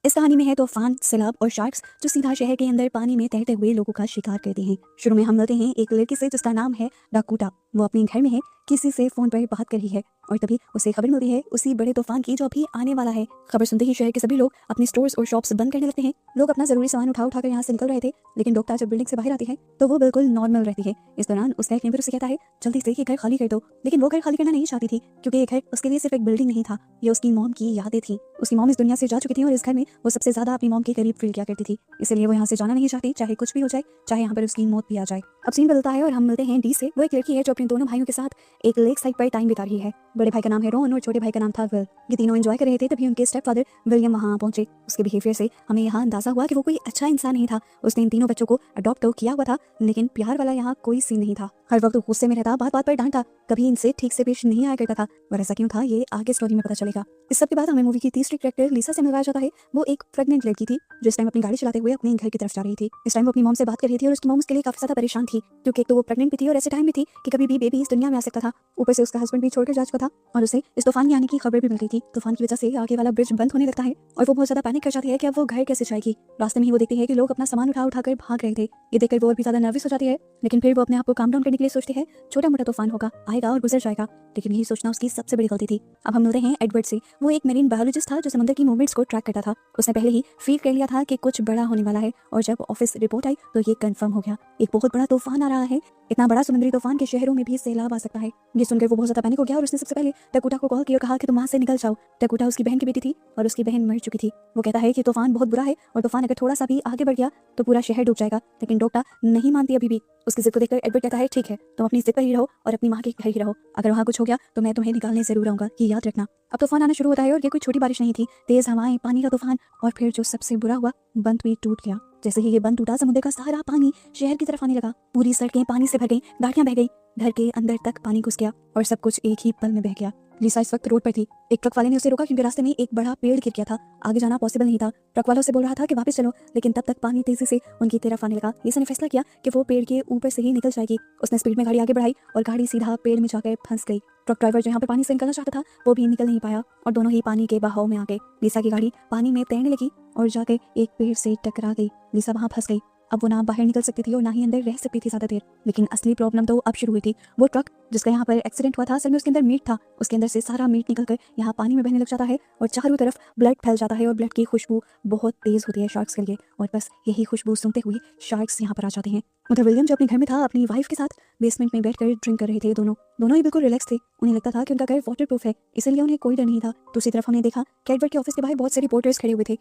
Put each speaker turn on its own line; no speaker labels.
इस कहानी में है तूफान, सैलाब और शार्क्स जो सीधा शहर के अंदर पानी में तैरते हुए लोगों का शिकार करते हैं। शुरू में हम मिलते हैं एक लड़की से जिसका नाम है डाकोटा। वो अपने घर में है, किसी से फोन पर बात कर रही है और तभी उसे खबर मिलती है उसी बड़े तूफान की जो अभी आने वाला है। खबर सुनते ही शहर के सभी लोग अपने स्टोर्स और शॉप्स बंद करने लगते हैं। लोग अपना जरूरी सामान उठाकर यहाँ से निकल रहे थे, लेकिन डॉक्टर जब बिल्डिंग से बाहर आती है तो वो बिल्कुल नॉर्मल रहती है। इस दौरान उसका एक नेबर उसे कहता है जल्दी से ये घर खाली कर दो, लेकिन वो घर खाली करना नहीं चाहती थी क्योंकि ये घर उसके लिए सिर्फ एक बिल्डिंग नहीं था, ये उसकी मॉम की यादें थी। उसकी मॉम इस दुनिया से जा चुकी थी और इस घर में वो सबसे ज्यादा अपनी मॉम के करीब फील किया करती थी, इसलिए वो यहाँ से जाना नहीं चाहती, चाहे कुछ भी हो जाए, चाहे यहाँ पर उसकी मौत भी आ जाए। अब सीन बदलता है और हम मिलते हैं डी से। वो एक लड़की है जो अपने दोनों भाइयों के साथ एक लेक साइड पर टाइम बिता रही है। बड़े भाई का नाम है रॉन और छोटे भाई का नाम था विल। ये तीनों एंजॉय कर रहे थे, तभी उनके स्टेप फादर विलियम वहाँ पहुंचे। उसके बिहेवियर से हमें यहाँ अंदाजा हुआ कि वो कोई अच्छा इंसान नहीं था। उसने इन तीनों बच्चों को अडॉप्ट तो किया हुआ था, लेकिन प्यार वाला यहाँ कोई सीन नहीं था। हर वक्त गुस्से में रहता, बात बात पर डांटता, कभी इनसे ठीक से पेश नहीं आया करता था। और ऐसा क्यों था ये आगे स्टोरी में पता चलेगा। इस सब के बाद हमें मूवी की तीसरी कैरेक्टर लिसा से मिलवाया जाता है। वो एक प्रेग्नेंट लड़की थी जो इस टाइम अपनी गाड़ी चलाते हुए अपने घर की तरफ जा रही थी। इस टाइम वो अपनी मॉम से बात कर रही थी और उसकी मॉम उसके लिए काफी ज्यादा परेशान थी, क्योंकि एक तो वो प्रेग्नेंट भी थी और ऐसे टाइम में थी कि कभी भी बेबी इस दुनिया में आ सकता था। ऊपर से उसका हस्बैंड भी छोड़कर जा चुका था और उसे इस तूफान के आने की खबर भी मिल गई थी। तूफान की वजह से आगे वाला ब्रिज बंद होने लगता है और वो बहुत ज्यादा पैनिक कर जाती है कि अब वो घर कैसे जाएगी। रास्ते में ही वो देखती है कि लोग अपना सामान उठाकर भाग रहे थे। ये देखकर वो और भी ज्यादा नर्वस हो जाती है, लेकिन फिर वो अपने आप को काम डाउन करने के लिए सोचती है छोटा मोटा तूफान होगा, आएगा और गुजर जाएगा। लेकिन यही सोचना उसकी सबसे बड़ी गलती थी। अब हम मिलते हैं एडवर्ड से। वो एक मेरीन बायोलॉजिस्ट था जो समुद्र की मूवमेंट्स को ट्रैक करता था। उसने पहले ही फील कर लिया था कि कुछ बड़ा होने वाला है और जब ऑफिस रिपोर्ट आई तो ये कंफर्म हो गया, एक बहुत बड़ा तूफान आ रहा है। इतना बड़ा समुद्री तूफान के शहरों में भी सैलाब आ सकता है। ये सुनकर वो बहुत ज्यादा पैनिक हो गया और उसने सबसे पहले डाकोटा को कॉल किया और कहा कि तुम वहां से निकल जाओ। डाकोटा उसकी बहन की बेटी थी और उसकी बहन मर चुकी थी। वो कहता है कि तूफान बहुत बुरा है और तूफान अगर थोड़ा सा भी आगे बढ़ गया तो पूरा शहर डूब जाएगा, लेकिन डाकोटा नहीं मानती अभी भी। उसकी जिद को देखकर एडवर्ड कहता है ठीक है, तुम अपनी जिद पर ही रहो और अपनी माँ के घर ही रहो, अगर वहाँ कुछ हो गया तो मैं तुम्हें निकालने जरूर आऊंगा, ये याद रखना। अब तूफान आना शुरू होता है और ये कोई छोटी बारिश नहीं थी, तेज हवाएं, पानी का तूफान और फिर जो सबसे बुरा हुआ, बंद भी टूट गया। जैसे ही ये बंद टूटा समुद्र का सारा पानी शहर की तरफ आने लगा। पूरी सड़कें पानी से भर गई, गाड़ियां बह गई, घर के अंदर तक पानी घुस गया और सब कुछ एक ही पल में बह गया। लिसा इस वक्त रोड पर थी। एक ट्रक वाले ने उसे रोका क्योंकि रास्ते में एक बड़ा पेड़ गिर गया था, आगे जाना पॉसिबल नहीं था। ट्रक वालों से बोल रहा था कि वापस चलो, लेकिन तब तक पानी तेजी से उनकी तरफ आने लगा। लिसा ने फैसला किया कि वो पेड़ के ऊपर से ही निकल जाएगी। उसने स्पीड में गाड़ी आगे बढ़ाई और गाड़ी सीधा पेड़ में जाकर फंस गई। ट्रक ड्राइवर जो यहाँ पर पानी से निकलना चाहता था वो भी निकल नहीं पाया और दोनों ही पानी के बहाव में आ गए। लिसा की गाड़ी पानी में तैरने लगी और जाकर एक पेड़ से टकरा गई। लिसा वहां फंस गई। अब वो ना बाहर निकल सकती थी और ना ही अंदर रह सकती थी ज्यादा देर। लेकिन असली प्रॉब्लम तो अब शुरू हुई थी। वो ट्रक जिसका यहाँ पर एक्सीडेंट हुआ था, असल में उसके अंदर मीट था। उसके अंदर से सारा मीट निकलकर यहाँ पानी में बहने लग जाता है और चारों तरफ ब्लड फैल जाता है और ब्लड की खुशबू बहुत तेज होती है शार्क्स के लिए, और बस यही खुशबू सूंघते हुए शार्क्स यहाँ पर आ जाते हैं। उधर विलियम जो अपने घर में था अपनी वाइफ के साथ बेसमेंट में बैठकर ड्रिंक कर रहे थे। दोनों ही बिल्कुल रिलैक्स थे। उन्हें लगता था कि उनका घर वाटर प्रूफ है, इसलिए उन्हें कोई डर नहीं था। दूसरी तरफ हमने देखा कि एडवर्ड के ऑफिस के बाहर बहुत से रिपोर्टर्स खड़े हुए थे